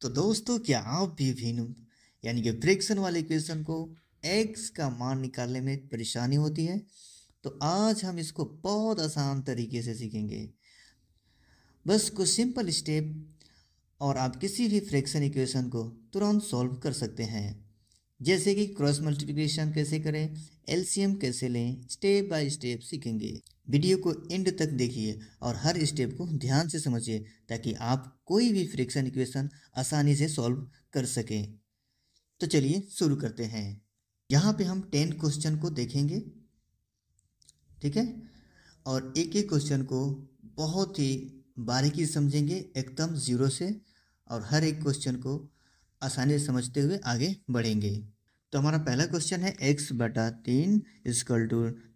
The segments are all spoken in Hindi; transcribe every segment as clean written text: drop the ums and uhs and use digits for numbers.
तो दोस्तों, क्या आप भी भिन्न यानी कि फ्रैक्शन वाले इक्वेशन को x का मान निकालने में परेशानी होती है? तो आज हम इसको बहुत आसान तरीके से सीखेंगे। बस कुछ सिंपल स्टेप और आप किसी भी फ्रैक्शन इक्वेशन को तुरंत सॉल्व कर सकते हैं। जैसे कि क्रॉस मल्टीप्लिकेशन कैसे करें, एलसीएम कैसे लें, स्टेप बाय स्टेप सीखेंगे। वीडियो को एंड तक देखिए और हर स्टेप को ध्यान से समझिए ताकि आप कोई भी फ्रैक्शन इक्वेशन आसानी से सॉल्व कर सकें। तो चलिए शुरू करते हैं। यहाँ पे हम 10 क्वेश्चन को देखेंगे, ठीक है, और एक एक क्वेश्चन को बहुत ही बारीकी से समझेंगे एकदम जीरो से, और हर एक क्वेश्चन को आसानी से समझते हुए आगे बढ़ेंगे। तो हमारा पहला क्वेश्चन है x/3 =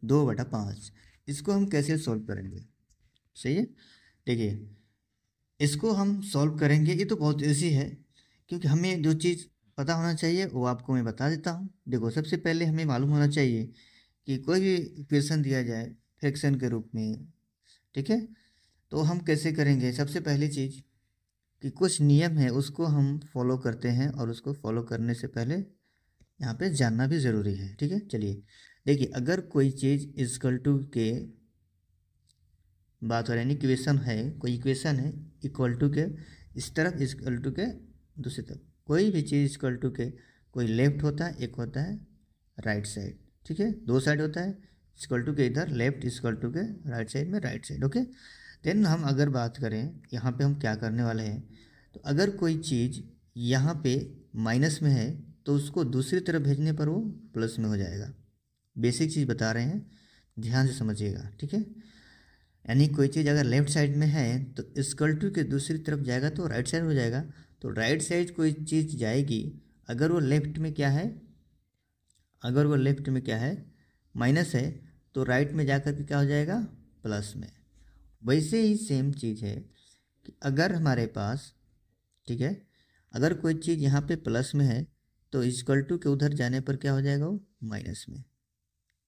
2/5। इसको हम कैसे सॉल्व करेंगे? सही है, देखिए इसको हम सॉल्व करेंगे। ये तो बहुत ईजी है क्योंकि हमें जो चीज़ पता होना चाहिए वो आपको मैं बता देता हूँ। देखो, सबसे पहले हमें मालूम होना चाहिए कि कोई भी इक्वेशन दिया जाए फ्रैक्शन के रूप में, ठीक है, तो हम कैसे करेंगे। सबसे पहली चीज़ कि कुछ नियम है उसको हम फॉलो करते हैं, और उसको फॉलो करने से पहले यहाँ पे जानना भी ज़रूरी है, ठीक है। चलिए देखिए, अगर कोई चीज़ इक्वल टू के बात हो रही है, इक्वेशन है, कोई इक्वेशन है इक्वल टू के इस तरफ, इक्वल टू के दूसरी तरफ, कोई भी चीज़ इक्वल टू के कोई लेफ्ट होता है, एक होता है राइट साइड, ठीक है, दो साइड होता है। इक्वल टू के इधर लेफ्ट, इक्वल टू के राइट साइड में राइट साइड, ओके। देन हम अगर बात करें यहाँ पे हम क्या करने वाले हैं, तो अगर कोई चीज़ यहाँ पे माइनस में है तो उसको दूसरी तरफ भेजने पर वो प्लस में हो जाएगा। बेसिक चीज़ बता रहे हैं, ध्यान से समझिएगा, ठीक है। यानी कोई चीज़ अगर लेफ्ट साइड में है तो इक्वल टू के दूसरी तरफ जाएगा तो राइट साइड हो जाएगा। तो राइट साइड कोई चीज़ जाएगी, अगर वो लेफ्ट में क्या है, अगर वो लेफ्ट में क्या है माइनस है, तो राइट में जाकर के क्या हो जाएगा, प्लस में। वैसे ही सेम चीज़ है कि अगर हमारे पास, ठीक है, अगर कोई चीज़ यहाँ पे प्लस में है तो इक्वल टू के उधर जाने पर क्या हो जाएगा, वो माइनस में,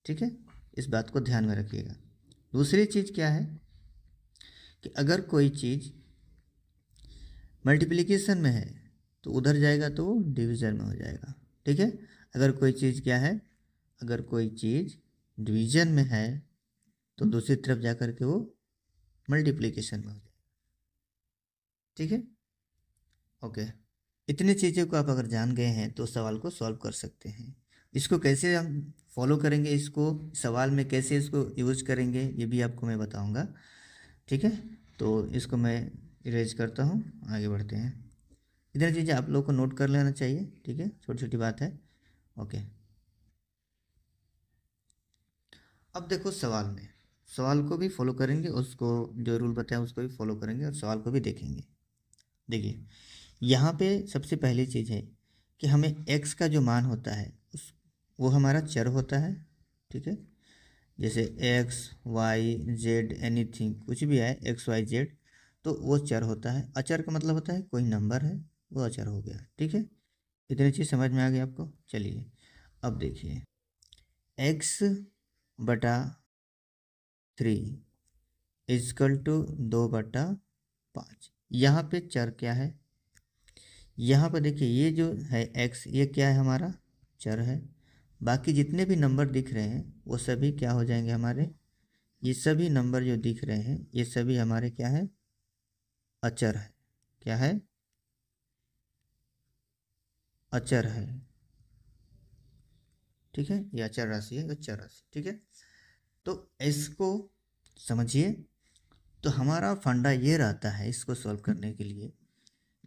ठीक है। इस बात को ध्यान में रखिएगा। दूसरी चीज़ क्या है कि अगर कोई चीज़ मल्टीप्लिकेशन में है तो उधर जाएगा तो वो डिवीज़न में हो जाएगा, ठीक है। अगर कोई चीज़ क्या है, अगर कोई चीज़ डिवीज़न में है तो दूसरी तरफ जाकर के वो मल्टीप्लिकेशन में हो जाएगा, ठीक है, ओके। इतनी चीज़ों को आप अगर जान गए हैं तो सवाल को सॉल्व कर सकते हैं। इसको कैसे हम फॉलो करेंगे, इसको सवाल में कैसे इसको यूज करेंगे, ये भी आपको मैं बताऊंगा, ठीक है। तो इसको मैं इरेज करता हूँ, आगे बढ़ते हैं। इधर चीज़ें आप लोग को नोट कर लेना चाहिए, ठीक है, छोटी छोटी बात है, ओके। अब देखो, सवाल को भी फॉलो करेंगे, उसको जो रूल बताया उसको भी फॉलो करेंगे और सवाल को भी देखेंगे। देखिए यहाँ पे सबसे पहली चीज़ है कि हमें x का जो मान होता है उस वो हमारा चर होता है, ठीक है। जैसे x y z एनीथिंग, कुछ भी है x y z, तो वो चर होता है। अचर का मतलब होता है कोई नंबर है, वो अचर हो गया, ठीक है। इतनी चीज़ समझ में आ गई आपको। चलिए अब देखिए, x/3 इक्वल टू 2/5। यहाँ पे चर क्या है, यहाँ पर देखिए ये जो है x, ये क्या है, हमारा चर है। बाकी जितने भी नंबर दिख रहे हैं वो सभी क्या हो जाएंगे हमारे, ये सभी नंबर जो दिख रहे हैं ये सभी हमारे क्या है, अचर है। क्या है, अचर है, ठीक है, ये अचर राशि है, अचर राशि, ठीक है। तो इसको समझिए। तो हमारा फंडा ये रहता है इसको सॉल्व करने के लिए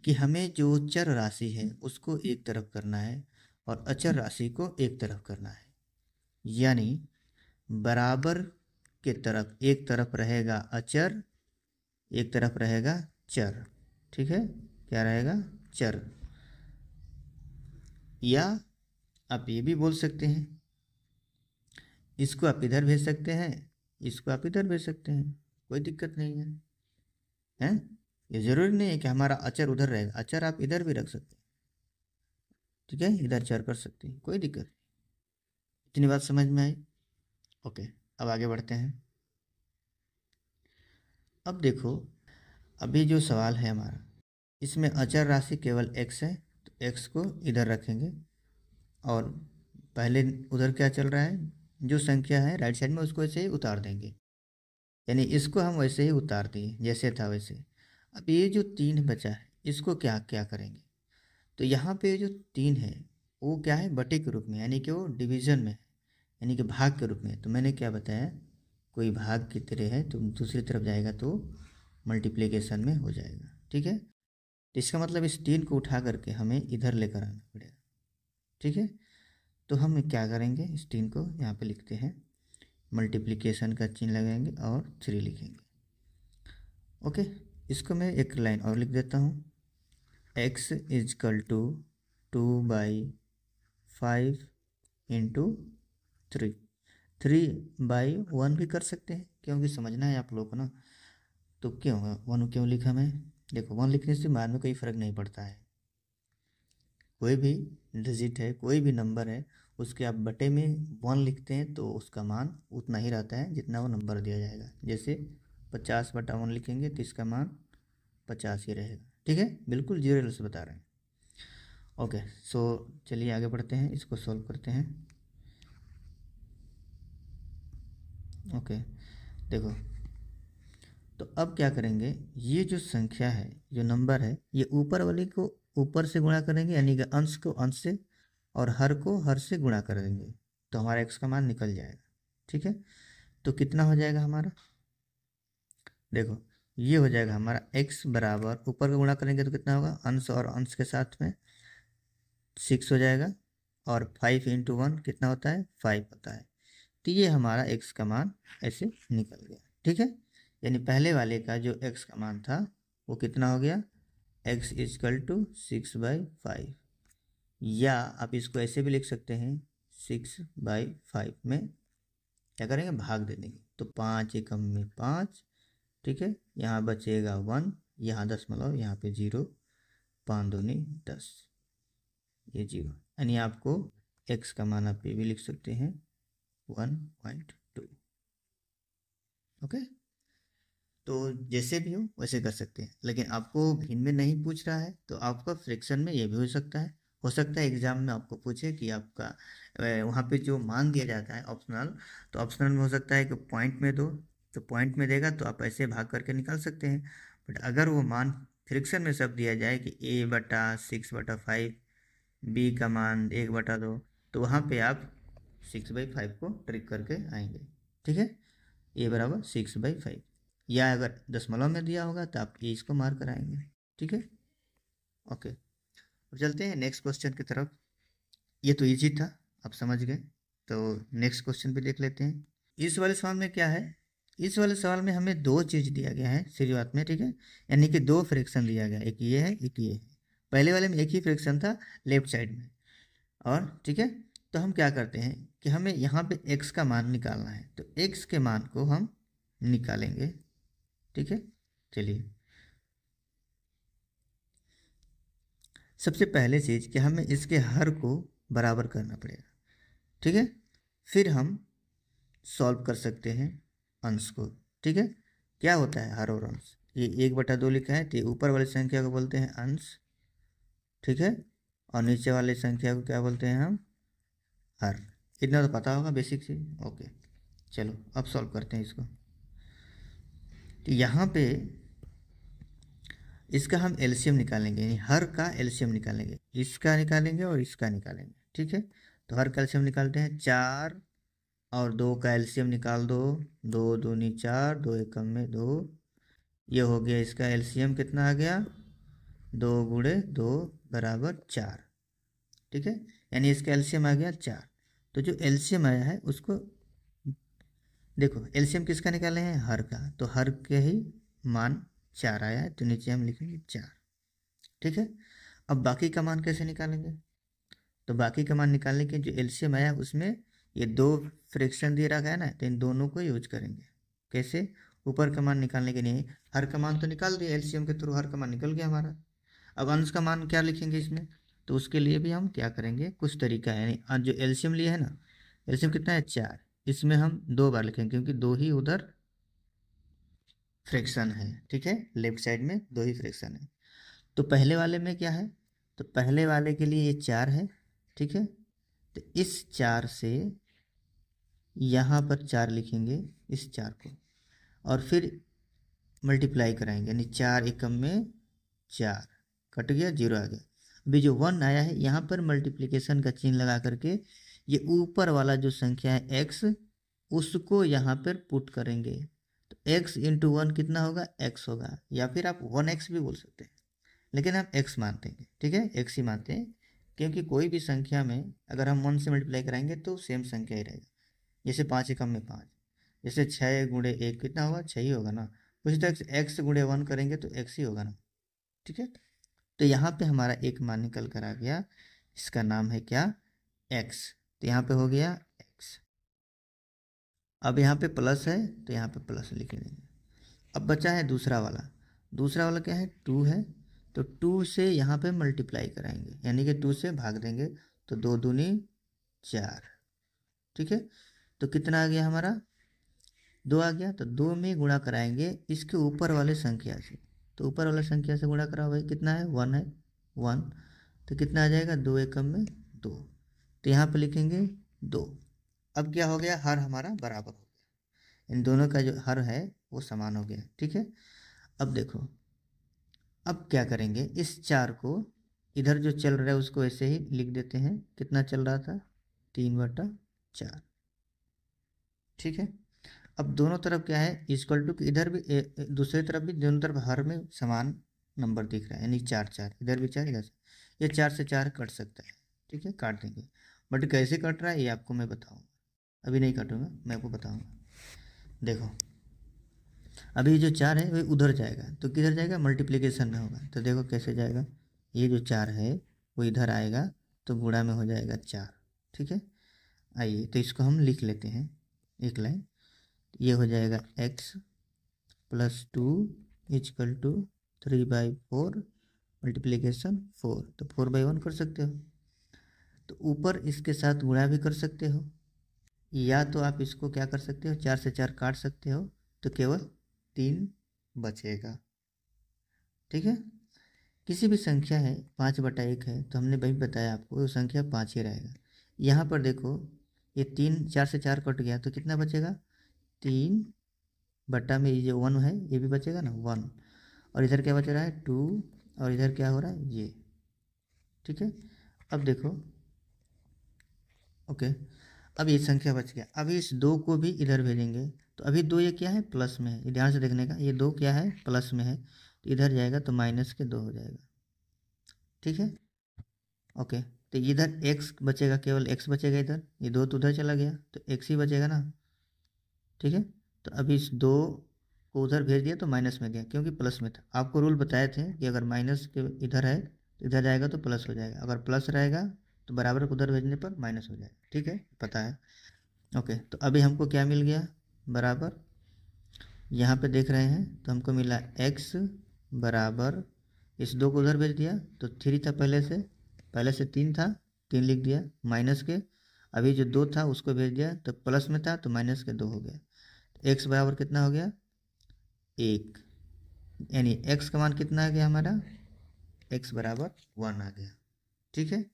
कि हमें जो चर राशि है उसको एक तरफ करना है और अचर राशि को एक तरफ करना है। यानी बराबर के तरफ, एक तरफ रहेगा अचर, एक तरफ रहेगा चर, ठीक है। क्या रहेगा, चर। या आप ये भी बोल सकते हैं, इसको आप इधर भेज सकते हैं, इसको आप इधर भेज सकते हैं, कोई दिक्कत नहीं है, हैं। ये ज़रूरी नहीं है कि हमारा अचर उधर रहेगा, अचर आप इधर भी रख सकते हैं, ठीक है, इधर चर कर सकते हैं, कोई दिक्कत नहीं। इतनी बात समझ में आई, ओके। अब आगे बढ़ते हैं। अब देखो, अभी जो सवाल है हमारा, इसमें अचर राशि केवल x है, तो x को इधर रखेंगे और पहले उधर क्या चल रहा है, जो संख्या है राइट साइड में उसको ऐसे ही उतार देंगे, यानी इसको हम वैसे ही उतार दिए जैसे था वैसे। अब ये जो 3 बचा है इसको क्या क्या करेंगे, तो यहाँ पे जो 3 है वो क्या है, बटे के रूप में, यानी कि वो डिवीज़न में है, यानी कि भाग के रूप में। तो मैंने क्या बताया, कोई भाग की तरह है तो दूसरी तरफ जाएगा तो मल्टीप्लिकेशन में हो जाएगा, ठीक है। तो इसका मतलब इस 3 को उठा करके हमें इधर लेकर आना पड़ेगा, ठीक है। तो हम क्या करेंगे, इस 3 को यहाँ पे लिखते हैं, मल्टीप्लिकेशन का चिन्ह लगाएंगे और 3 लिखेंगे, ओके। इसको मैं एक लाइन और लिख देता हूँ, x इजकल टू 2/5 इंटू 3। 3/1 भी कर सकते हैं क्योंकि समझना है आप लोग को ना, तो क्यों 1 क्यों लिखा मैं, देखो 1 लिखने से बाद में कोई फ़र्क नहीं पड़ता है। कोई भी डिजिट है, कोई भी नंबर है, उसके आप बटे में 1 लिखते हैं तो उसका मान उतना ही रहता है जितना वो नंबर दिया जाएगा। जैसे 50/1 लिखेंगे तो इसका मान 50 ही रहेगा, ठीक है, बिल्कुल जीरो से बता रहे हैं। ओके, सो चलिए आगे बढ़ते हैं, इसको सॉल्व करते हैं। ओके, देखो, तो अब क्या करेंगे, ये जो संख्या है, जो नंबर है, ये ऊपर वाले को ऊपर से गुणा करेंगे, यानी कि अंश को अंश से और हर को हर से गुणा कर देंगे, तो हमारा x का मान निकल जाएगा, ठीक है। तो कितना हो जाएगा हमारा, देखो ये हो जाएगा हमारा x बराबर, ऊपर का गुणा करेंगे तो कितना होगा, अंश और अंश के साथ में 6 हो जाएगा, और 5 इंटू 1 कितना होता है, 5 होता है। तो ये हमारा x का मान ऐसे निकल गया, ठीक है। यानी पहले वाले का जो x का मान था वो कितना हो गया, x इजकल टू 6/5, या आप इसको ऐसे भी लिख सकते हैं, 6/5 में क्या करेंगे, भाग दे देंगे, तो 5 एकम में 5, ठीक है। यहाँ बचेगा 1, यहाँ दशमलव, यहाँ पे 0, 5 दूनी 10, ये 0, यानी आपको x का मान आप ये भी लिख सकते हैं 1.2, ओके। तो जैसे भी हो वैसे कर सकते हैं, लेकिन आपको भिन्न में नहीं पूछ रहा है तो आपका फ्रैक्शन में ये भी हो सकता है। हो सकता है एग्जाम में आपको पूछे कि आपका वहाँ पे जो मान दिया जाता है ऑप्शनल, तो ऑप्शनल में हो सकता है कि पॉइंट में दो, तो पॉइंट में देगा तो आप ऐसे भाग करके निकाल सकते हैं। बट अगर वो मान फ्रैक्शन में सब दिया जाए कि a/6/5, बी का मान 1/2, तो वहाँ पे आप 6/5 को ट्रिक करके आएंगे, ठीक है, a बराबर 6/5, या अगर दशमलव में दिया होगा तो आप ये इसको मार कर आएंगे, ठीक है, ओके। अब चलते हैं नेक्स्ट क्वेश्चन की तरफ। ये तो इजी था, आप समझ गए, तो नेक्स्ट क्वेश्चन भी देख लेते हैं। इस वाले सवाल में क्या है, इस वाले सवाल में हमें 2 चीज़ दिया गया है शुरुआत में, ठीक है, यानी कि 2 फ्रैक्शन दिया गया, एक ये है एक ये है। पहले वाले में एक ही फ्रैक्शन था लेफ्ट साइड में, और ठीक है, तो हम क्या करते हैं कि हमें यहाँ पे x का मान निकालना है, तो x के मान को हम निकालेंगे, ठीक है। चलिए, सबसे पहले चीज़ कि हमें इसके हर को बराबर करना पड़ेगा, ठीक है, फिर हम सॉल्व कर सकते हैं अंश को, ठीक है। क्या होता है हर और अंश, ये 1/2 लिखा है तो ये ऊपर वाली संख्या को बोलते हैं अंश, ठीक है, और नीचे वाली संख्या को क्या बोलते हैं हम, हर। इतना तो पता होगा बेसिक चीज, ओके। चलो अब सॉल्व करते हैं इसको। तो यहाँ पे इसका हम एलसीएम निकालेंगे, यानी हर का एलसीएम निकालेंगे, इसका निकालेंगे और इसका निकालेंगे, ठीक है। तो हर का एलसीएम निकालते हैं, 4 और 2 का एलसीएम निकाल दो, 2 दूनी 4, 2 एकम में 2, ये हो गया इसका एलसीएम कितना आ गया, 2 गुणे 2 बराबर 4, ठीक है, यानी इसका एलसीएम आ गया 4। तो जो एलसीएम आया है उसको देखो, एलसीएम किसका निकाले हैं, हर का, तो हर के ही मान 4 आया है, तो नीचे हम लिखेंगे 4, ठीक है। अब बाकी का मान कैसे निकालेंगे, तो बाकी का मान निकालने के जो एलसीएम आया उसमें ये 2 फ्रैक्शन दे रखा है ना, तो इन दोनों को यूज करेंगे। कैसे, ऊपर का मान निकालने के लिए हर का मान तो निकाल दिया एलसीएम के थ्रू, हर का मान निकल गया हमारा। अब अंश का मान क्या लिखेंगे इसमें, तो उसके लिए भी हम क्या करेंगे, कुछ तरीका है, यानी जो एलसीएम लिए है ना, एलसीएम कितना है 4, इसमें हम 2 बार लिखेंगे क्योंकि 2 ही उधर फ्रैक्शन है, ठीक है, लेफ्ट साइड में 2 ही फ्रैक्शन है। तो पहले वाले में क्या है, तो पहले वाले के लिए ये 4 है, ठीक है। तो इस 4 से यहाँ पर 4 लिखेंगे, इस 4 को, और फिर मल्टीप्लाई कराएंगे, यानी 4 एकम में 4, कट गया, 0 आ गया। अभी जो 1 आया है यहाँ पर मल्टीप्लिकेशन का चिन्ह लगा करके ये ऊपर वाला जो संख्या है x, उसको यहाँ पर पुट करेंगे। तो x इंटू 1 कितना होगा, x होगा, या फिर आप 1x भी बोल सकते हैं, लेकिन हम x मानते हैं, ठीक है, x ही मानते हैं, क्योंकि कोई भी संख्या में अगर हम 1 से मल्टीप्लाई कराएंगे तो सेम संख्या ही रहेगा। जैसे 5 एकम में 5, जैसे 6 गुणे 1 कितना होगा, 6 ही होगा ना। उसी तरह से x गुणे 1 करेंगे तो x ही होगा ना, ठीक है। तो यहाँ पे हमारा एक मान निकल कर आ गया, इसका नाम है क्या, x। तो यहाँ पे हो गया x। अब यहाँ पे प्लस है तो यहाँ पे प्लस लिख देंगे। अब बचा है दूसरा वाला, दूसरा वाला क्या है, 2 है, तो 2 से यहाँ पे मल्टीप्लाई कराएंगे, यानी कि 2 से भाग देंगे, तो 2 दूनी 4, ठीक है। तो कितना आ गया हमारा, 2 आ गया। तो 2 में गुणा कराएंगे इसके ऊपर वाले संख्या से, तो ऊपर वाले संख्या से गुणा कराओ भाई, कितना है, 1 है, 1। तो कितना आ जाएगा, 2 एकम में 2, तो यहाँ पे लिखेंगे 2। अब क्या हो गया, हर हमारा बराबर हो गया, इन दोनों का जो हर है वो समान हो गया, ठीक है। अब देखो, अब क्या करेंगे, इस 4 को इधर जो चल रहा है उसको ऐसे ही लिख देते हैं, कितना चल रहा था, 3/4, ठीक है। अब दोनों तरफ क्या है, इक्वल टू, इधर भी दूसरी तरफ भी, दोनों तरफ हर में समान नंबर दिख रहा है, यानी 4 4, इधर भी 4, इधर से, ये 4 से 4 कट सकता है, ठीक है, काट देंगे। बट कैसे कट रहा है ये आपको मैं बताऊंगा, अभी नहीं काटूंगा, मैं आपको बताऊंगा। देखो, अभी जो 4 है वो उधर जाएगा, तो किधर जाएगा, मल्टीप्लिकेशन में होगा, तो देखो कैसे जाएगा, ये जो 4 है वो इधर आएगा, तो गुणा में हो जाएगा 4, ठीक है। आइए तो इसको हम लिख लेते हैं एक लाइन, ये हो जाएगा x plus 2 is equal to 3/4 multiplication 4, तो 4/1 कर सकते हो। तो ऊपर इसके साथ गुणा भी कर सकते हो, या तो आप इसको क्या कर सकते हो, 4 से 4 काट सकते हो, तो केवल 3 बचेगा, ठीक है। किसी भी संख्या है 5/1 है, तो हमने वही बताया आपको, वो संख्या 5 ही रहेगा। यहाँ पर देखो, ये 3, 4 से 4 कट गया, तो कितना बचेगा, 3 बट्टा में ये जो 1 है ये भी बचेगा ना, 1, और इधर क्या बच रहा है, 2, और इधर क्या हो रहा है, ये, ठीक है। अब देखो, ओके, अब ये संख्या बच गया। अब इस 2 को भी इधर भेजेंगे, तो अभी 2 ये क्या है, प्लस में है, ध्यान से देखने का, ये 2 क्या है, प्लस में है, तो इधर जाएगा तो -2 हो जाएगा, ठीक है। ओके, तो इधर x बचेगा, केवल x बचेगा, इधर ये 2 तो उधर चला गया, तो x ही बचेगा ना, ठीक है। तो अभी इस 2 को उधर भेज दिया तो माइनस में गया, क्योंकि प्लस में था। आपको रूल बताए थे कि अगर माइनस के इधर है तो इधर जाएगा तो प्लस हो जाएगा, अगर प्लस रहेगा तो बराबर को उधर भेजने पर माइनस हो जाएगा, ठीक है, पता है। ओके, तो अभी हमको क्या मिल गया, बराबर, यहाँ पे देख रहे हैं तो हमको मिला x बराबर, इस 2 को उधर भेज दिया तो 3 था, पहले से 3 था, 3 लिख दिया, माइनस के, अभी जो 2 था उसको भेज दिया तो प्लस में था, तो -2 हो गया। x बराबर कितना हो गया, 1, यानी x का मान कितना आ गया हमारा, x बराबर 1 आ गया, ठीक है।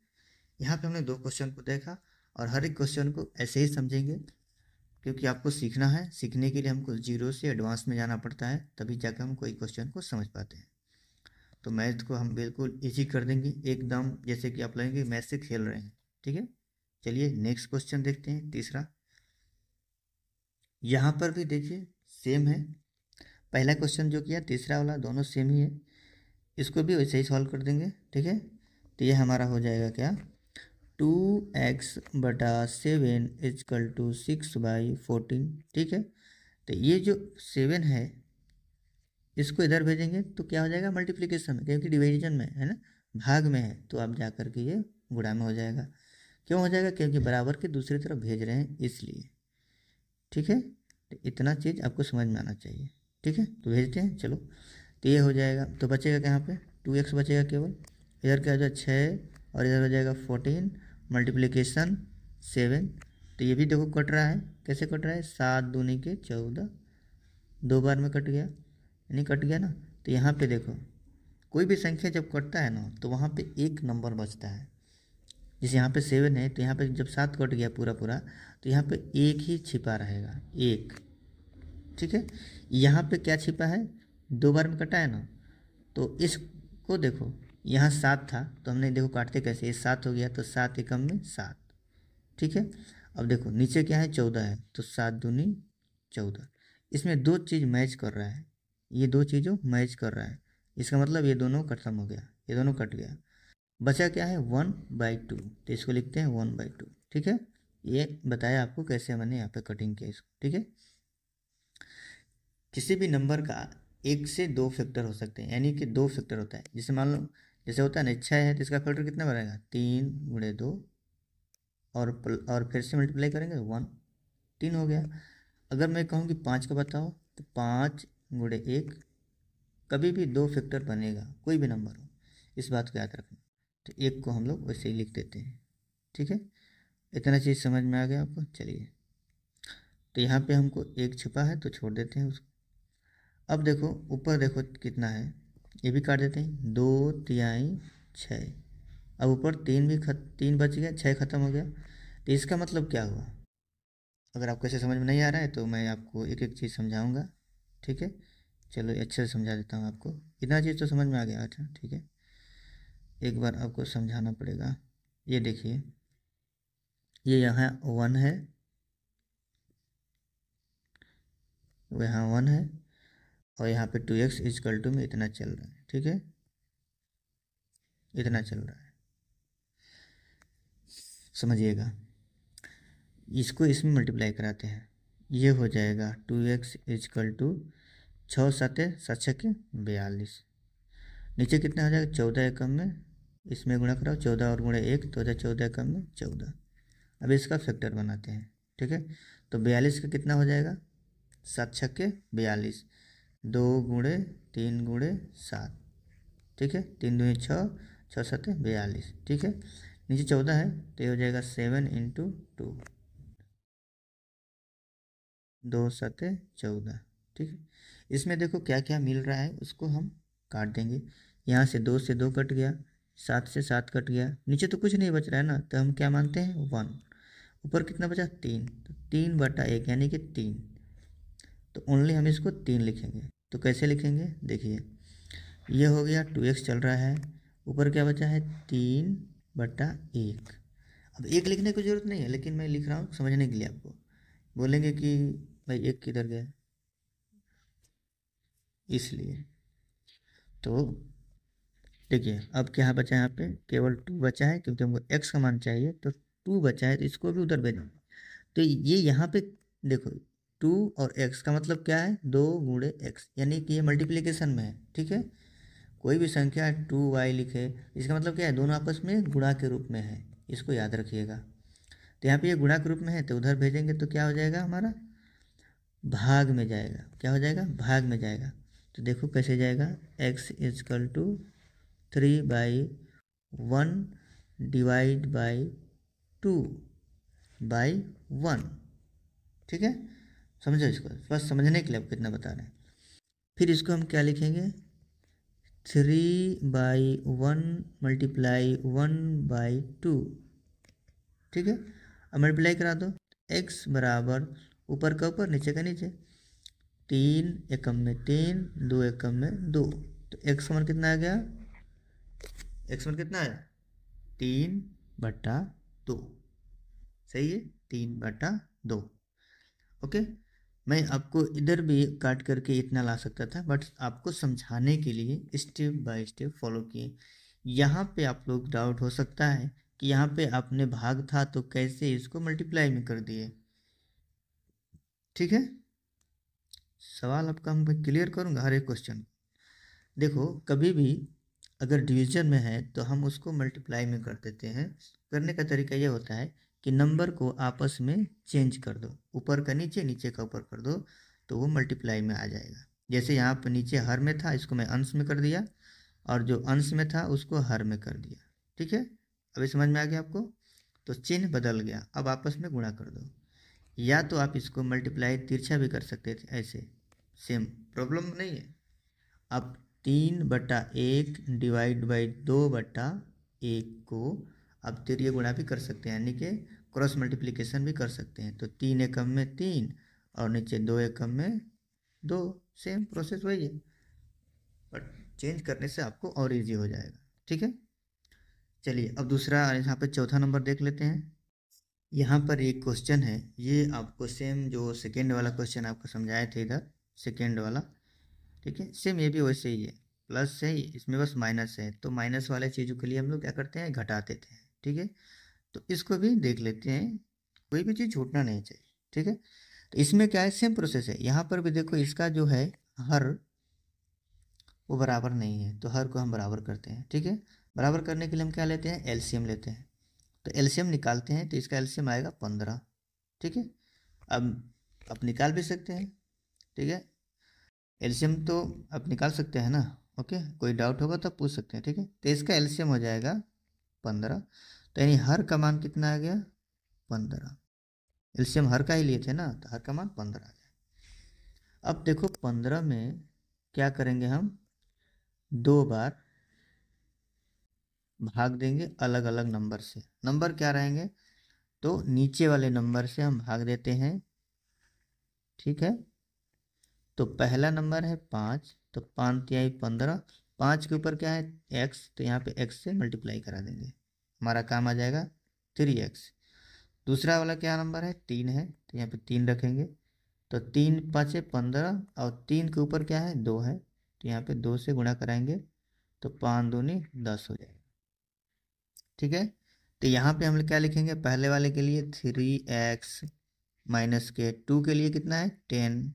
यहाँ पे हमने 2 क्वेश्चन को देखा, और हर एक क्वेश्चन को ऐसे ही समझेंगे, क्योंकि आपको सीखना है, सीखने के लिए हमको 0 से एडवांस में जाना पड़ता है, तभी जाकर हम कोई क्वेश्चन को समझ पाते हैं। तो मैथ को हम बिल्कुल ईजी कर देंगे, एकदम जैसे कि आप लगेंगे मैथ से खेल रहे हैं, ठीक है। चलिए नेक्स्ट क्वेश्चन देखते हैं, तीसरा। यहाँ पर भी देखिए सेम है, पहला क्वेश्चन जो किया, तीसरा वाला, दोनों सेम ही है, इसको भी वैसे ही सॉल्व कर देंगे, ठीक है। तो ये हमारा हो जाएगा क्या, 2x/7 इजकल टू 6/14, ठीक है। तो ये जो 7 है इसको इधर भेजेंगे तो क्या हो जाएगा, मल्टीप्लिकेशन में, क्योंकि डिवीजन में है ना, भाग में है, तो आप जा कर के ये गुणा में हो जाएगा। क्यों हो जाएगा, क्योंकि बराबर के दूसरी तरफ भेज रहे हैं इसलिए, ठीक है। तो इतना चीज़ आपको समझ में आना चाहिए, ठीक है। तो भेजते हैं, चलो, तो ये हो जाएगा, तो बचेगा कहाँ पे, 2x बचेगा केवल, इधर क्या हो जाएगा 6, और इधर हो जाएगा 14 मल्टीप्लिकेशन 7, तो ये भी देखो कट रहा है, कैसे कट रहा है, 7 दूनी के 14, 2 बार में कट गया, यानी कट गया ना। तो यहाँ पे देखो कोई भी संख्या जब कटता है ना तो वहाँ पे एक नंबर बचता है। जैसे यहाँ पे 7 है तो यहाँ पे जब 7 कट गया पूरा पूरा तो यहाँ पे एक ही छिपा रहेगा, एक। ठीक है, यहाँ पे क्या छिपा है, 2 बार में कटा है ना, तो इसको देखो, यहाँ 7 था तो हमने देखो काटते कैसे, ये 7 हो गया तो 7 एकम में 7। ठीक है, अब देखो नीचे क्या है, 14 है तो 7 दूनी 14। इसमें दो चीज़ मैच कर रहा है, ये दो चीज़ों मैच कर रहा है, इसका मतलब ये दोनों खत्म हो गया, ये दोनों कट गया। बचा क्या है, 1/2, तो इसको लिखते हैं 1/2। ठीक है, ये बताया आपको कैसे मैंने यहाँ पे कटिंग किया इसको। ठीक है, किसी भी नंबर का 1 से 2 फैक्टर हो सकते हैं, यानी कि 2 फैक्टर होता है। जैसे मान लो, जैसे होता है ना 6 है तो इसका फैक्टर कितना बनेगा, 3 × 2, और फिर से मल्टीप्लाई करेंगे तो 1, 3 हो गया। अगर मैं कहूँ कि 5 का बताओ तो 5 × 1, कभी भी 2 फैक्टर बनेगा, कोई भी नंबर हो, इस बात को याद रखना। तो 1 को हम लोग वैसे ही लिख देते हैं। ठीक है, इतना चीज़ समझ में आ गया आपको। चलिए, तो यहाँ पे हमको 1 छिपा है तो छोड़ देते हैं उसको। अब देखो ऊपर देखो कितना है, ये भी काट देते हैं, 2×3 6। अब ऊपर 3 बच गया, 6 खत्म हो गया। तो इसका मतलब क्या हुआ, अगर आपको ऐसे समझ में नहीं आ रहा है तो मैं आपको एक एक चीज़ समझाऊंगा। ठीक है, चलो अच्छे से समझा देता हूँ आपको। इतना चीज़ तो समझ में आ गया, अच्छा ठीक है, एक बार आपको समझाना पड़ेगा। ये देखिए, ये यहाँ 1 है, वो यहाँ 1 है, और यहाँ पे 2x = में इतना चल रहा है। ठीक है, इतना चल रहा है, समझिएगा। इसको इसमें मल्टीप्लाई कराते हैं, ये हो जाएगा 2x = 6×7=42। नीचे कितना हो जाएगा, 14 एकम में, इसमें गुणा कराओ, 14 और गुणे 1 तो हो जाए 14 एकम में 14। अब इसका फैक्टर बनाते हैं। ठीक है, तो 42 का कितना हो जाएगा, 7×6=42, 2×3×7। ठीक है, 3×2=6, 6×7=42। ठीक है, नीचे 14 है तो ये हो जाएगा 7 × 2, 2×7=14। ठीक है, इसमें देखो क्या क्या मिल रहा है उसको हम काट देंगे। यहाँ से 2 से 2 कट गया, 7 से 7 कट गया, नीचे तो कुछ नहीं बच रहा है ना, तो हम क्या मानते हैं, 1। ऊपर कितना बचा, 3, तो 3/1 यानी कि 3। तो ओनली हम इसको 3 लिखेंगे। तो कैसे लिखेंगे, देखिए ये हो गया 2x चल रहा है, ऊपर क्या बचा है, 3/1। अब 1 लिखने की जरूरत नहीं है, लेकिन मैं लिख रहा हूँ समझने के लिए। आपको बोलेंगे कि भाई 1 किधर गया, इसलिए। तो देखिए अब क्या बचा है, यहाँ पे केवल 2 बचा है, क्योंकि हमको x का मान चाहिए, तो 2 बचा है तो इसको भी उधर भेजेंगे। तो ये यहाँ पे देखो 2 और x का मतलब क्या है, 2×x, यानी कि ये मल्टीप्लिकेशन में है। ठीक है, कोई भी संख्या 2y लिखे, इसका मतलब क्या है, दोनों आपस में गुणा के रूप में है, इसको याद रखिएगा। तो यहाँ पे ये गुणा के रूप में है तो उधर भेजेंगे तो क्या हो जाएगा, हमारा भाग में जाएगा। क्या हो जाएगा, भाग में जाएगा। तो देखो कैसे जाएगा, x = 3/1 /2/1। ठीक है, समझो इसको, बस समझने के लिए आपको कितना बता रहे हैं। फिर इसको हम क्या लिखेंगे, 3/1 × 1/2। ठीक है, अब मल्टीप्लाई करा दो, x बराबर ऊपर का ऊपर नीचे का नीचे, 3 एकम में 3, 2 एकम में 2। तो x का मान कितना आ गया, x मान कितना आया, 3/2। सही है, 3/2। ओके, मैं आपको इधर भी काट करके इतना ला सकता था, बट आपको समझाने के लिए स्टेप बाय स्टेप फॉलो किए। यहाँ पे आप लोग डाउट हो सकता है कि यहाँ पे आपने भाग था तो कैसे इसको मल्टीप्लाई में कर दिए। ठीक है, सवाल आपका मैं क्लियर करूँगा हर एक क्वेश्चन। देखो कभी भी अगर डिवीजन में है तो हम उसको मल्टीप्लाई में कर देते हैं। करने का तरीका ये होता है कि नंबर को आपस में चेंज कर दो, ऊपर का नीचे, नीचे का ऊपर कर दो, तो वो मल्टीप्लाई में आ जाएगा। जैसे यहाँ पर नीचे हर में था, इसको मैं अंश में कर दिया, और जो अंश में था उसको हर में कर दिया। ठीक है, अभी समझ में आ गया आपको। तो चिन्ह बदल गया, अब आपस में गुणा कर दो। या तो आप इसको मल्टीप्लाई तिरछा भी कर सकते थे, ऐसे सेम प्रॉब्लम नहीं है। आप 3/1 डिवाइड बाई 2/1 को अब तिर्य गुणा भी कर सकते हैं, यानी कि क्रॉस मल्टीप्लिकेशन भी कर सकते हैं। तो 3 एकम में 3 और नीचे 2 एकम में 2, सेम प्रोसेस वही है, बट चेंज करने से आपको और इजी हो जाएगा। ठीक है, चलिए अब दूसरा यहाँ पे चौथा नंबर देख लेते हैं। यहाँ पर एक क्वेश्चन है, ये आपको सेम जो सेकेंड वाला क्वेश्चन आपको समझाए थे इधर, सेकेंड वाला, ठीक है, सेम ये भी वैसे ही है, प्लस है, इसमें बस माइनस है। तो माइनस वाले चीज़ों के लिए हम लोग क्या करते हैं, घटा देते हैं। ठीक है, तो इसको भी देख लेते हैं, कोई भी चीज़ छूटना नहीं चाहिए। ठीक है, तो इसमें क्या है, सेम प्रोसेस है। यहाँ पर भी देखो, इसका जो है हर वो बराबर नहीं है, तो हर को हम बराबर करते हैं। ठीक है, बराबर करने के लिए हम क्या लेते हैं, एलसीएम लेते हैं। तो एलसीएम निकालते हैं, तो इसका एलसीएम आएगा 15। ठीक है, अब आप निकाल भी सकते हैं। ठीक है, एलसीएम तो आप निकाल सकते हैं ना। ओके, कोई डाउट होगा तो आप पूछ सकते हैं। ठीक है, तो इसका एलसीएम हो जाएगा 15, तो यानी हर का मान कितना आ गया, 15। एलसीएम हर का ही लिए थे ना, तो हर का मान 15 आ गया। अब देखो 15 में क्या करेंगे, हम 2 बार भाग देंगे अलग अलग नंबर से। नंबर क्या रहेंगे, तो नीचे वाले नंबर से हम भाग देते हैं। ठीक है, तो पहला नंबर है 5, तो 5 तिहाई 15, 5 के ऊपर क्या है, x, तो यहाँ पे x से मल्टीप्लाई करा देंगे, हमारा काम आ जाएगा 3x। दूसरा वाला क्या नंबर है, 3 है, तो यहाँ पे 3 रखेंगे, तो 3 5 15, और 3 के ऊपर क्या है, 2 है, तो यहाँ पे 2 से गुणा कराएंगे, तो 5 दूनी 10 हो जाएगा। ठीक है, तो यहाँ पे हम लोग क्या लिखेंगे, पहले वाले के लिए 3x माइनस के 2 के लिए कितना है, 10।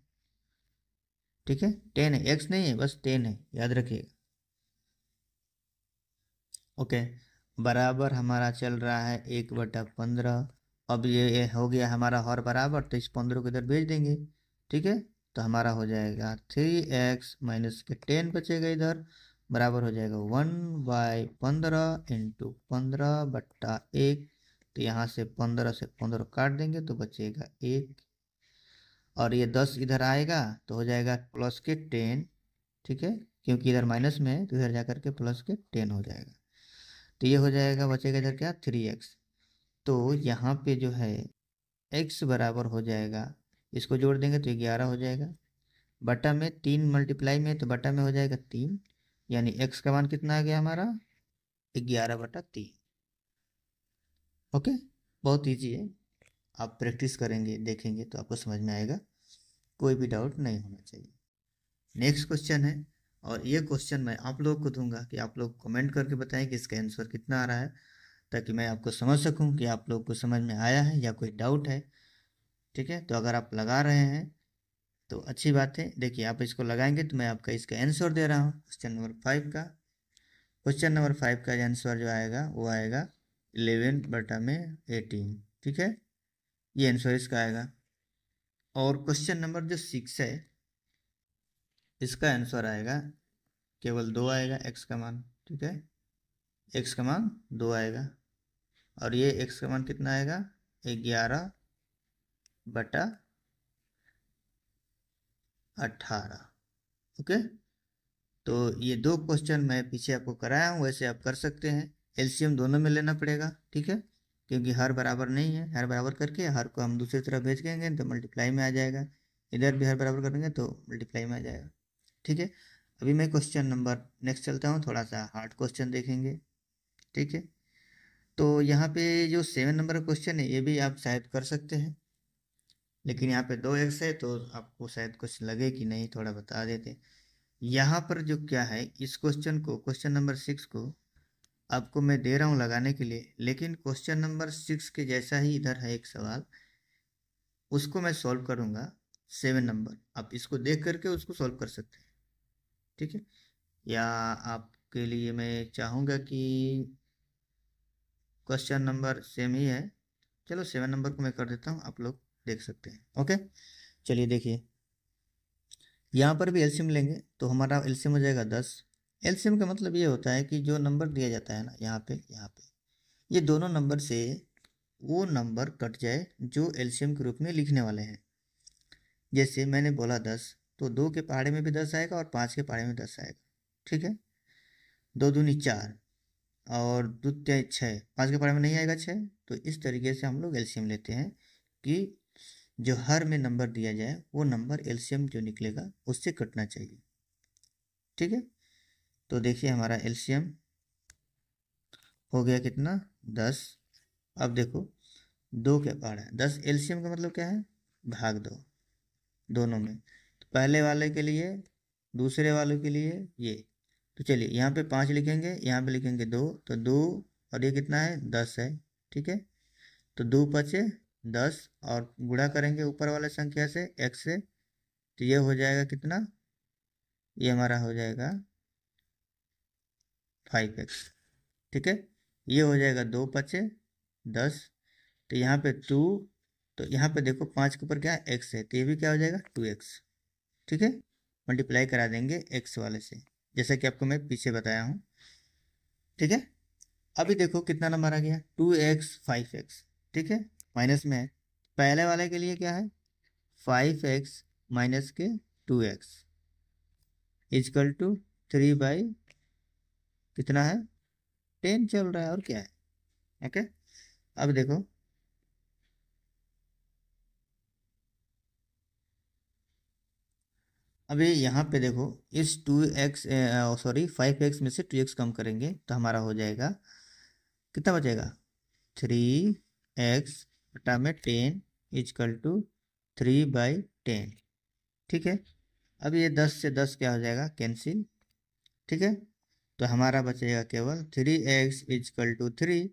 ठीक है, 10 है, x नहीं है, बस 10 है, याद रखिएगा। ओके, बराबर हमारा चल रहा है 1/15। अब ये हो गया हमारा हर बराबर, तो इस 15 को इधर भेज देंगे। ठीक है, तो हमारा हो जाएगा 3x माइनस के 10 बचेगा इधर, बराबर हो जाएगा 1/15 इंटू 15/1। तो यहाँ से 15 से 15 काट देंगे तो बचेगा 1, और ये 10 इधर आएगा तो हो जाएगा प्लस के 10। ठीक है, क्योंकि इधर माइनस में है तो इधर जा करके प्लस के 10 हो जाएगा। तो ये हो जाएगा, बचेगा इधर क्या, 3x। तो यहाँ पे जो है x बराबर हो जाएगा, इसको जोड़ देंगे तो 11 हो जाएगा, बटा में 3 मल्टीप्लाई में, तो बटा में हो जाएगा 3, यानी x का मान कितना आ गया हमारा, 11/3। ओके, बहुत ईजी है, आप प्रैक्टिस करेंगे देखेंगे तो आपको समझ में आएगा, कोई भी डाउट नहीं होना चाहिए। नेक्स्ट क्वेश्चन है, और ये क्वेश्चन मैं आप लोगों को दूंगा कि आप लोग कमेंट करके बताएं कि इसका आंसर कितना आ रहा है, ताकि मैं आपको समझ सकूं कि आप लोग को समझ में आया है या कोई डाउट है। ठीक है, तो अगर आप लगा रहे हैं तो अच्छी बात है। देखिए, आप इसको लगाएंगे तो मैं आपका इसका आंसर दे रहा हूँ, क्वेश्चन नंबर 5 का। क्वेश्चन नंबर 5 का आंसर जो आएगा वो आएगा 11/18। ठीक है, ये आंसर इसका आएगा। और क्वेश्चन नंबर जो 6 है, इसका आंसर आएगा केवल 2 आएगा, एक्स का मान। ठीक है, एक्स का मान 2 आएगा, और ये एक्स का मान कितना आएगा, 11/18। ओके, तो ये 2 क्वेश्चन मैं पीछे आपको कराया हूँ, वैसे आप कर सकते हैं। एलसीएम दोनों में लेना पड़ेगा। ठीक है, क्योंकि हर बराबर नहीं है, हर बराबर करके हर को हम दूसरी तरफ भेज देंगे तो मल्टीप्लाई में आ जाएगा, इधर भी हर बराबर करेंगे तो मल्टीप्लाई में आ जाएगा। ठीक है, अभी मैं क्वेश्चन नंबर नेक्स्ट चलता हूँ, थोड़ा सा हार्ड क्वेश्चन देखेंगे। ठीक है, तो यहाँ पे जो 7 नंबर का क्वेश्चन है, ये भी आप शायद कर सकते हैं, लेकिन यहाँ पे 2x है तो आपको शायद कुछ लगे कि नहीं, थोड़ा बता देते। यहाँ पर जो क्या है, इस क्वेश्चन को, क्वेश्चन नंबर 6 को आपको मैं दे रहा हूँ लगाने के लिए, लेकिन क्वेश्चन नंबर 6 के जैसा ही इधर है एक सवाल, उसको मैं सॉल्व करूँगा 7 नंबर, आप इसको देख करके उसको सॉल्व कर सकते हैं। ठीक है, या आपके लिए मैं चाहूँगा कि क्वेश्चन नंबर सेम ही है, चलो 7 नंबर को मैं कर देता हूँ, आप लोग देख सकते हैं। ओके, चलिए देखिए, यहाँ पर भी एलसीएम लेंगे तो हमारा एलसीएम हो जाएगा 10। एलसीएम का मतलब ये होता है कि जो नंबर दिया जाता है ना, यहाँ पे ये दोनों नंबर से वो नंबर कट जाए जो एलसीएम के रूप में लिखने वाले हैं। जैसे मैंने बोला 10, तो 2 के पहाड़े में भी 10 आएगा और 5 के पहाड़े में 10 आएगा। ठीक है, 2 दूनी 4 और 2 तिहाई 6, 5 के पढ़े में नहीं आएगा 6। तो इस तरीके से हम लोग एलसीएम लेते हैं कि जो हर में नंबर दिया जाए वो नंबर एलसीएम जो निकलेगा उससे कटना चाहिए। ठीक है, तो देखिए हमारा एलसीएम हो गया कितना, 10। अब देखो 2 क्या पढ़ा है, 10 एलसीएम का मतलब क्या है, भाग दो दोनों में। तो पहले वाले के लिए, दूसरे वाले के लिए ये। तो चलिए यहाँ पे 5 लिखेंगे, यहाँ पे लिखेंगे 2, तो 2 और ये कितना है, 10 है। ठीक है, तो 2 × 5 = 10 और गुणा करेंगे ऊपर वाले संख्या से x से, तो ये हो जाएगा कितना, ये हमारा हो जाएगा 5x। ठीक है, ये हो जाएगा 2 × 5 = 10। तो यहाँ पे 2, तो यहाँ पे देखो 5 के ऊपर क्या है, x है, तो ये भी क्या हो जाएगा 2x। ठीक है, मल्टीप्लाई करा देंगे x वाले से, जैसा कि आपको मैं पीछे बताया हूँ। ठीक है, अभी देखो कितना नंबर आ गया, 2x 5x। ठीक है, माइनस में है। पहले वाले के लिए क्या है, 5x माइनस के 2x इजकल टू 3 बाई कितना है, 10 चल रहा है, और क्या है। ओके, अब देखो अभी यहाँ पे देखो, इस 5x में से 2x कम करेंगे तो हमारा हो जाएगा, कितना बचेगा, 3x बटा में 10 इजकल टू 3/10। ठीक है, अब ये 10 से 10 क्या हो जाएगा, कैंसिल। ठीक है, तो हमारा बचेगा केवल 3x इजकल टू 3,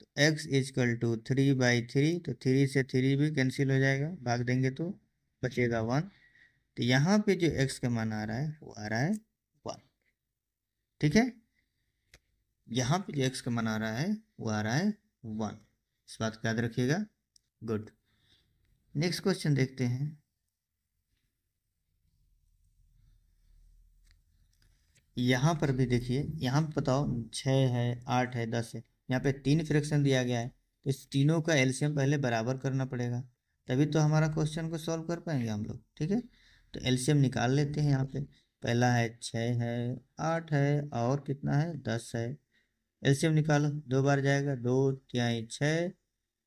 तो x इजकल टू 3/3, तो 3 से 3 भी कैंसिल हो जाएगा, भाग देंगे तो बचेगा 1। तो यहाँ पे जो x का मान आ रहा है वो आ रहा है 1। ठीक है, यहाँ पे जो x का मान आ रहा है वो आ रहा है 1। इस बात को याद रखिएगा। गुड, नेक्स्ट क्वेश्चन देखते हैं। यहाँ पर भी देखिए, यहाँ पे बताओ 6 है, 8 है, 10 है, यहाँ पे 3 फ्रैक्शन दिया गया है, तो इस तीनों का एलसीएम पहले बराबर करना पड़ेगा, तभी तो हमारा क्वेश्चन को सॉल्व कर पाएंगे हम लोग। ठीक है, तो एलसीएम निकाल लेते हैं। यहाँ पे पहला है 6 है, 8 है, और कितना है, 10 है। एलसीएम निकालो, 2 बार जाएगा, 2 तिहाई 6,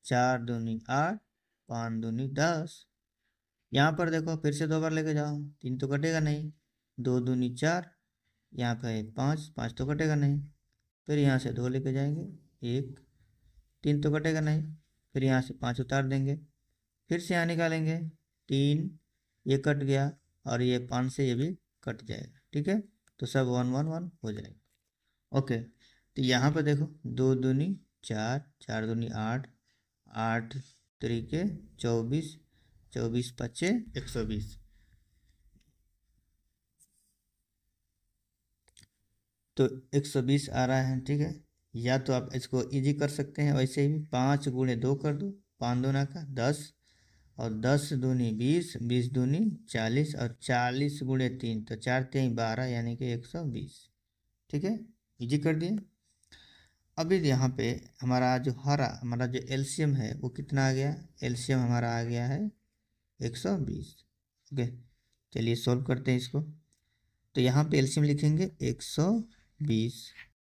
4 दूनी 8, 5 दूनी 10। यहाँ पर देखो फिर से 2 बार लेके जाओ, 3 तो कटेगा नहीं, 2 दूनी 4, यहाँ पे 5, 5 तो कटेगा नहीं, फिर यहाँ से 2 लेके जाएंगे, 1, 3 तो कटेगा नहीं, फिर यहाँ से 5 उतार देंगे, फिर से यहाँ निकालेंगे, 3, ये कट गया, और ये 5 से ये भी कट जाएगा। ठीक है, तो सब 1 1 1 हो जाएगा। ओके, तो यहाँ पर देखो 2 दूनी 4, 4 दूनी 8, 8 3 के 24, 24 × 5 = 120। तो 120 आ रहा है। ठीक है, या तो आप इसको इजी कर सकते हैं, वैसे ही 5 × 2 कर दो, 5 दूना 10, और 10 दूनी 20, 20 दूनी 40, और 40 × 3, तो 4 तिहाई 12, यानी कि 120। ठीक है, इजी कर दिए। अभी यहाँ पे हमारा जो एलसीएम है वो कितना आ गया, एलसीएम हमारा आ गया है 120। ओके, चलिए सॉल्व करते हैं इसको। तो यहाँ पे एलसीएम लिखेंगे 120।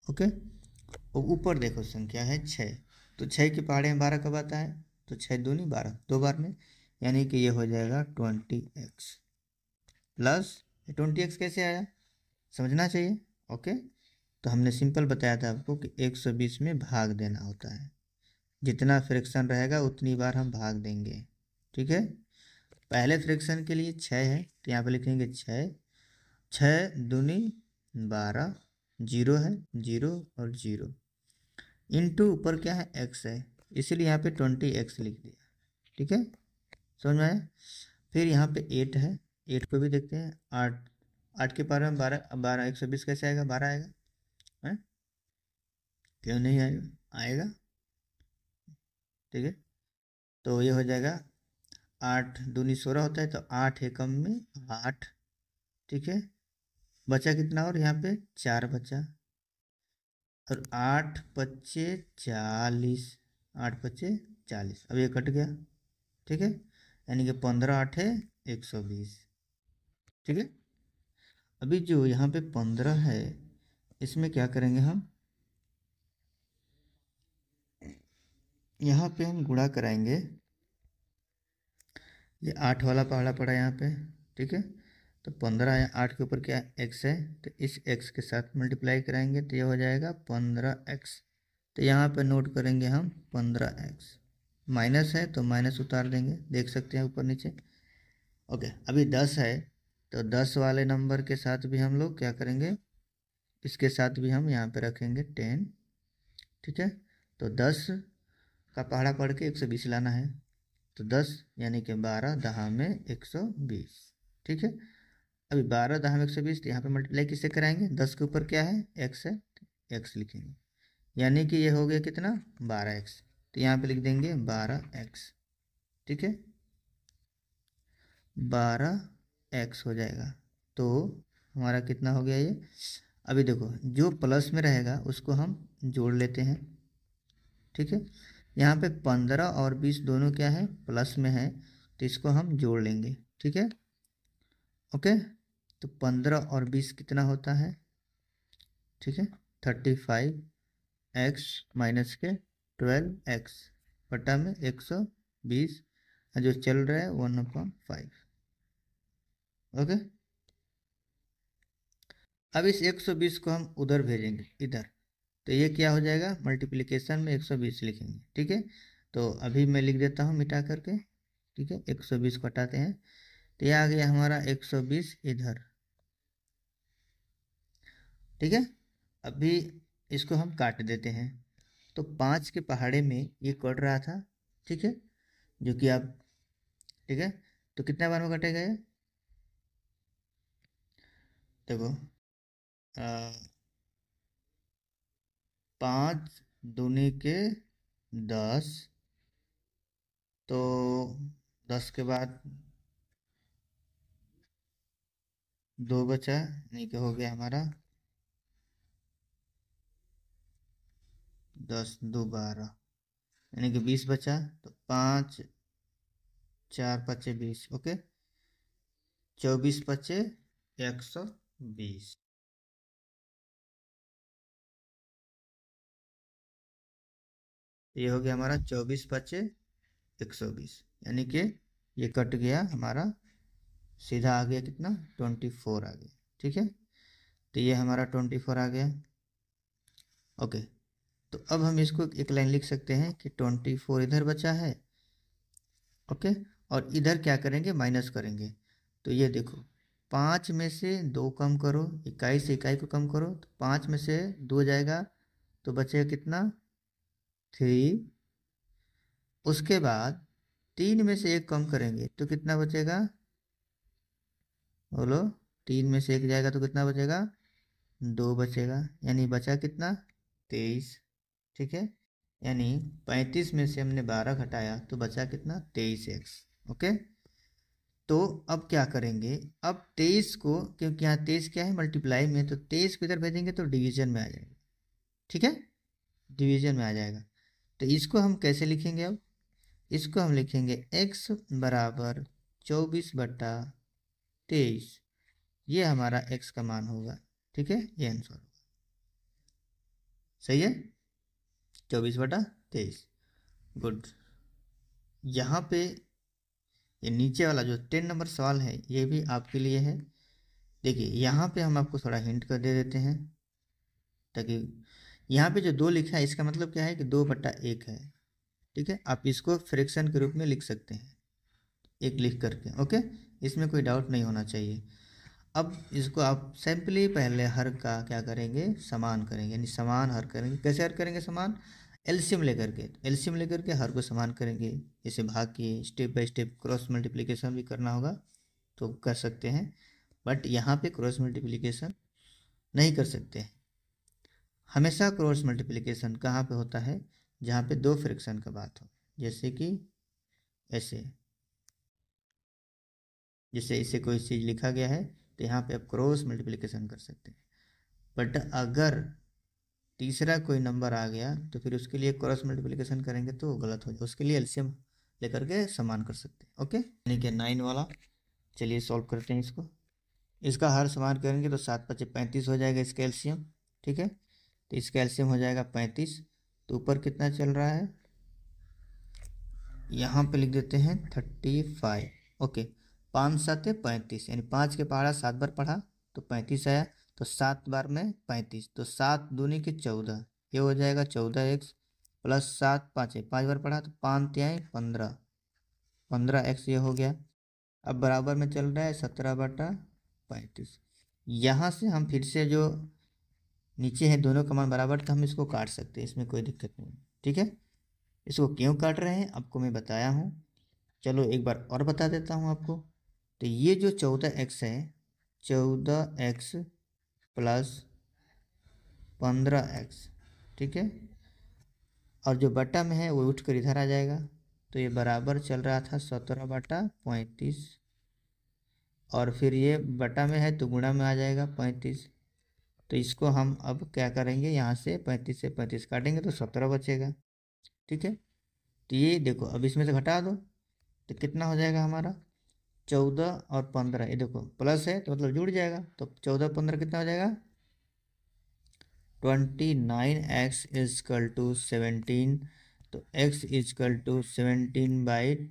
ओके, और ऊपर देखो संख्या है 6, तो 6 के पहाड़े में 12 कब आता है, तो 6 दूनी 12, 2 बार में, यानी कि ये हो जाएगा 20x प्लस। 20x कैसे आया, समझना चाहिए। ओके, तो हमने सिंपल बताया था आपको कि 120 में भाग देना होता है, जितना फ्रैक्शन रहेगा उतनी बार हम भाग देंगे। ठीक है, पहले फ्रैक्शन के लिए 6 है, तो यहाँ पे लिखेंगे 6, 6 दूनी 12, 0 है, 0 और 0, इनटू ऊपर क्या है, x है, इसीलिए यहाँ पे 20x लिख दिया। ठीक है, समझ में आया। फिर यहाँ पे 8 है, 8 को भी देखते हैं। 8, 8 के पावर में 12, 12 120 कैसे आएगा, 12 आएगा है, क्यों नहीं आएगा, आएगा। ठीक है, तो ये हो जाएगा 8 दूनी 16 होता है, तो 8 एकम में 8। ठीक है, बचा कितना, और यहाँ पे 4 बचा, और 8 × 5 = 40, 8 × 5 = 40, अब ये कट गया। ठीक है, यानी कि 15 × 8 = 120। ठीक है, अभी जो यहाँ पे 15 है, इसमें क्या करेंगे हम, यहाँ पे हम गुणा कराएंगे। ये 8 वाला पहाड़ा पड़ा यहाँ पे, ठीक है। तो 15 या 8 के ऊपर क्या एक्स है, तो इस एक्स के साथ मल्टीप्लाई कराएंगे तो ये हो जाएगा 15x। तो यहाँ पे नोट करेंगे हम 15x। माइनस है तो माइनस उतार देंगे, देख सकते हैं ऊपर नीचे। ओके, अभी 10 है तो 10 वाले नंबर के साथ भी हम लोग क्या करेंगे, इसके साथ भी हम यहाँ पे रखेंगे 10, ठीक है। तो 10 का पहाड़ा पढ़ के 120 लाना है, तो 10 यानी कि 12 दहा में 120, ठीक है। अभी 12 दहा में 120, तो यहाँ पे मल्टीप्लाई किससे कराएंगे, 10 के ऊपर क्या है एक्स है, एक्स लिखेंगे, यानी कि ये हो गया कितना 12x। तो यहाँ पे लिख देंगे 12x, ठीक है, 12x हो जाएगा। तो हमारा कितना हो गया ये। अभी देखो जो प्लस में रहेगा उसको हम जोड़ लेते हैं, ठीक है। यहाँ पे 15 और 20 दोनों क्या है प्लस में है, तो इसको हम जोड़ लेंगे, ठीक है। ओके, तो 15 और 20 कितना होता है, ठीक है, 35x माइनस के 12x बटा में 120, जो चल रहा है 1/5। ओके, अब इस 120 को हम उधर भेजेंगे इधर, तो ये क्या हो जाएगा, मल्टीप्लिकेशन में 120 लिखेंगे, ठीक है। तो अभी मैं लिख देता हूँ मिटा करके, ठीक है, 120 को हटाते हैं, तो ये आ गया हमारा 120 इधर, ठीक है। अभी इसको हम काट देते हैं, तो 5 के पहाड़े में ये कट रहा था, ठीक है, जो कि आप, ठीक है। तो कितना बार में कटेगा ये, देखो 5 दूनी के 10, तो 10 के बाद 2 बचा, यानी कि हो गया हमारा 10 2 12, यानी कि 20 बचा, तो 5 4 5 20, ओके, 24 पचे 120। ये हो गया हमारा 24 पचे 120, यानी कि ये कट गया हमारा, सीधा आ गया कितना 24 आ गया, ठीक है। तो ये हमारा 24 आ गया। ओके, तो अब हम इसको एक लाइन लिख सकते हैं कि 24 इधर बचा है, ओके, और इधर क्या करेंगे माइनस करेंगे। तो ये देखो 5 में से 2 कम करो, इकाई से इकाई को कम करो, तो 5 में से 2 जाएगा, तो बचेगा कितना 3। उसके बाद 3 में से 1 कम करेंगे तो कितना बचेगा, बोलो, 3 में से 1 जाएगा तो कितना बचेगा 2 बचेगा, यानी बचा कितना 23, ठीक है। यानी 35 में से हमने 12 घटाया तो बचा कितना 23x, ओके। तो अब क्या करेंगे, अब 23 को, क्योंकि यहाँ 23 क्या है मल्टीप्लाई में, तो 23 को इधर भेजेंगे तो डिवीजन में आ जाएगा, ठीक है, डिवीजन में आ जाएगा। तो इसको हम कैसे लिखेंगे, अब इसको हम लिखेंगे x बराबर 24/23, ये हमारा x का मान होगा, ठीक है, ये आंसर होगा, सही है, 24/23। गुड। यहाँ पे ये नीचे वाला जो 10 नंबर सवाल है ये भी आपके लिए है। देखिए यहाँ पे हम आपको थोड़ा हिंट कर दे देते हैं, ताकि यहाँ पे जो 2 लिखा है इसका मतलब क्या है कि 2/1 है, ठीक है। आप इसको फ्रैक्शन के रूप में लिख सकते हैं, एक लिख करके, ओके, इसमें कोई डाउट नहीं होना चाहिए। अब इसको आप सिंपली पहले हर का क्या करेंगे समान करेंगे, यानी समान हर करेंगे। कैसे हर करेंगे समान, एलसीएम लेकर के, एलसीएम लेकर के हर को समान करेंगे। जैसे भाग की step by step cross multiplication भी करना होगा तो कर सकते हैं, बट यहाँ पे क्रॉस मल्टीप्लिकेशन नहीं कर सकते हैं। हमेशा क्रॉस मल्टीप्लिकेशन कहाँ पे होता है, जहाँ पे 2 फ्रैक्शन का बात हो, जैसे कि ऐसे, जैसे इसे कोई चीज़ लिखा गया है तो यहाँ पे आप क्रॉस मल्टीप्लिकेशन कर सकते हैं। बट अगर तीसरा कोई नंबर आ गया तो फिर उसके लिए क्रॉस मल्टीप्लिकेशन करेंगे तो वो गलत हो जाए, उसके लिए एलसीएम लेकर के समान कर सकते हैं, ओके। यानी कि 9 वाला, चलिए सॉल्व करते हैं इसको। इसका हर समान करेंगे तो 7×5 = 35 हो जाएगा इसका एलसीएम। ठीक है, तो इसका एलसीएम हो जाएगा 35। तो ऊपर कितना चल रहा है, यहाँ पे लिख देते हैं 35। ओके, 5×7 = 35, यानी 5 के पहाड़ा 7 बार पढ़ा तो 35 आया। तो 7 बार में 35, तो 7×2 = 14, ये हो जाएगा 14x प्लस 7, 5 बार पढ़ा तो 5×3 = 15, 15x ये हो गया। अब बराबर में चल रहा है 17/35। यहाँ से हम फिर से जो नीचे है दोनों का मान बराबर, तो हम इसको काट सकते हैं, इसमें कोई दिक्कत नहीं। ठीक है, इसको क्यों काट रहे हैं आपको मैं बताया हूँ, चलो एक बार और बता देता हूँ आपको। तो ये जो 14x है, 14x प्लस 15x, ठीक है, और जो बटा में है वो उठ कर इधर आ जाएगा। तो ये बराबर चल रहा था 17/35, और फिर ये बटा में है तो गुणा में आ जाएगा 35। तो इसको हम अब क्या करेंगे, यहाँ से 35 से 35 काटेंगे तो 17 बचेगा। ठीक है, तो ये देखो अब इसमें से घटा दो तो कितना हो जाएगा हमारा, 14 और 15, ये देखो प्लस है तो मतलब जुड़ जाएगा। तो 14 15 कितना हो जाएगा, 29x = 17। तो x = 17/29,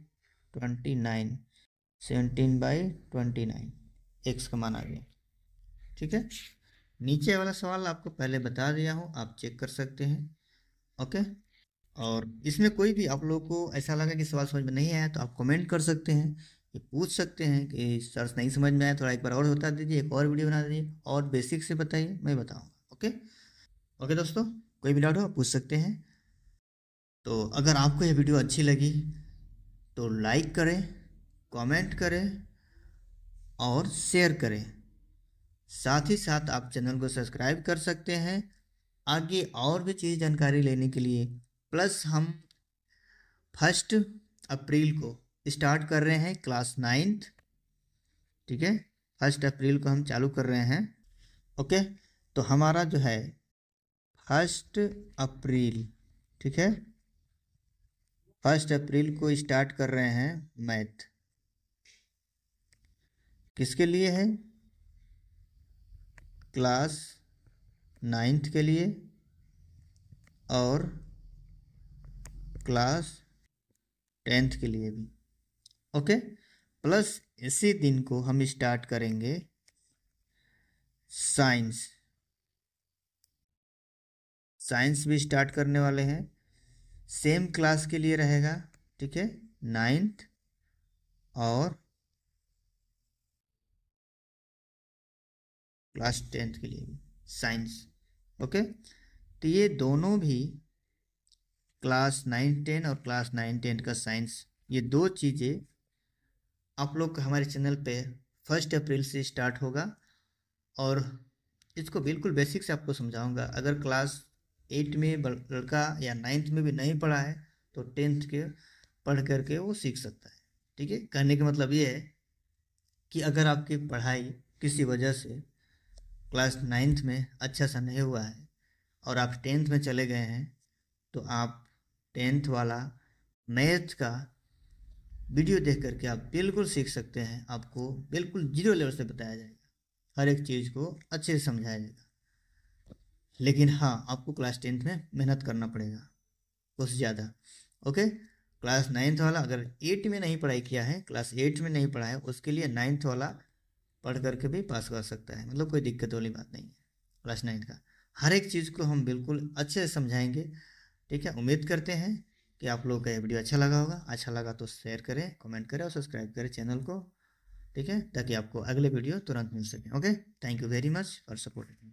17/29 x का मान आ गया। ठीक है, नीचे वाला सवाल आपको पहले बता दिया हूँ, आप चेक कर सकते हैं। ओके, और इसमें कोई भी आप लोगों को ऐसा लगा कि सवाल समझ में नहीं आया तो आप कमेंट कर सकते हैं, ये पूछ सकते हैं कि सर नहीं समझ में आया, थोड़ा एक बार और बता दीजिए, एक और वीडियो बना दीजिए और बेसिक से बताइए, मैं बताऊँगा। ओके ओके दोस्तों, कोई भी डाउट हो आप पूछ सकते हैं। तो अगर आपको ये वीडियो अच्छी लगी तो लाइक करें, कमेंट करें और शेयर करें। साथ ही साथ आप चैनल को सब्सक्राइब कर सकते हैं आगे और भी चीज़ जानकारी लेने के लिए। प्लस हम 1 अप्रैल को स्टार्ट कर रहे हैं क्लास 9th। ठीक है, 1 अप्रैल को हम चालू कर रहे हैं। ओके, तो हमारा जो है 1 अप्रैल, ठीक है, 1 अप्रैल को स्टार्ट कर रहे हैं मैथ। किसके लिए है, क्लास 9th के लिए और क्लास 10th के लिए भी। ओके, प्लस इसी दिन को हम स्टार्ट करेंगे साइंस भी स्टार्ट करने वाले हैं, सेम क्लास के लिए रहेगा। ठीक है, 9th और क्लास 10th के लिए भी साइंस। ओके, तो ये दोनों भी क्लास 9 10 और क्लास 9 10 का साइंस, ये दो चीज़ें आप लोग हमारे चैनल पे 1 अप्रैल से स्टार्ट होगा। और इसको बिल्कुल बेसिक से आपको समझाऊंगा। अगर क्लास 8 में लड़का या 9th में भी नहीं पढ़ा है तो 10th के पढ़ करके वो सीख सकता है। ठीक है, कहने का मतलब ये है कि अगर आपकी पढ़ाई किसी वजह से क्लास 9th में अच्छा सा नहीं हुआ है और आप 10th में चले गए हैं, तो आप 10th वाला मैथ का वीडियो देख करके आप बिल्कुल सीख सकते हैं। आपको बिल्कुल 0 लेवल से बताया जाएगा, हर एक चीज़ को अच्छे से समझाया जाएगा। लेकिन हाँ, आपको क्लास 10th में मेहनत करना पड़ेगा कुछ ज़्यादा। ओके, क्लास 9th वाला अगर 8 में नहीं पढ़ाई किया है, क्लास 8 में नहीं पढ़ा है, उसके लिए 9th वाला पढ़ करके भी पास कर सकता है, मतलब कोई दिक्कत वाली बात नहीं है। क्लास 9th का हर एक चीज़ को हम बिल्कुल अच्छे से समझाएंगे। ठीक है, उम्मीद करते हैं कि आप लोगों का ये वीडियो अच्छा लगा होगा। अच्छा लगा तो शेयर करें, कमेंट करें और सब्सक्राइब करें चैनल को। ठीक है, ताकि आपको अगले वीडियो तुरंत मिल सके। Okay, thank you very much for supporting.